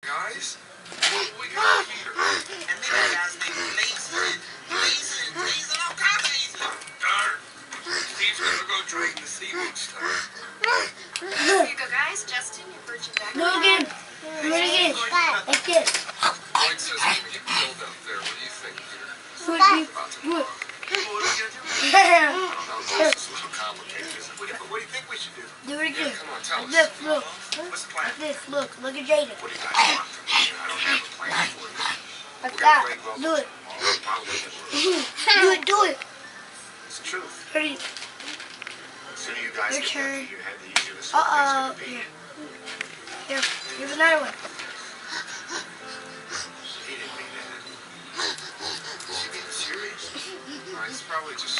Guys, we got Peter. And then that guy's named Mason. Mason, all kinds of Mason. Darn. Steve's gonna go drain the seaweed stuff. Here you go, guys. Justin, your virgin back. Do it again. Do it again. Like this. Lloyd says he's gonna get killed out there. What do you think, Peter? Do it. Do it. Well, what are you gonna do? I don't know. This is a little complicated, isn't it? What do you think we should do? Do it again. Come on, tell us. Look, look. What's the plan? Like this. Look at Jaden. What do you guys want from me? I don't have a plan for you. Like that. Do it. Do it. It's the truth. Ready. The sooner you guys Your get turn. back to your head, the easier this whole thing's gonna be. Here. Here's another one. He didn't mean that. Is he being serious? No, he's probably just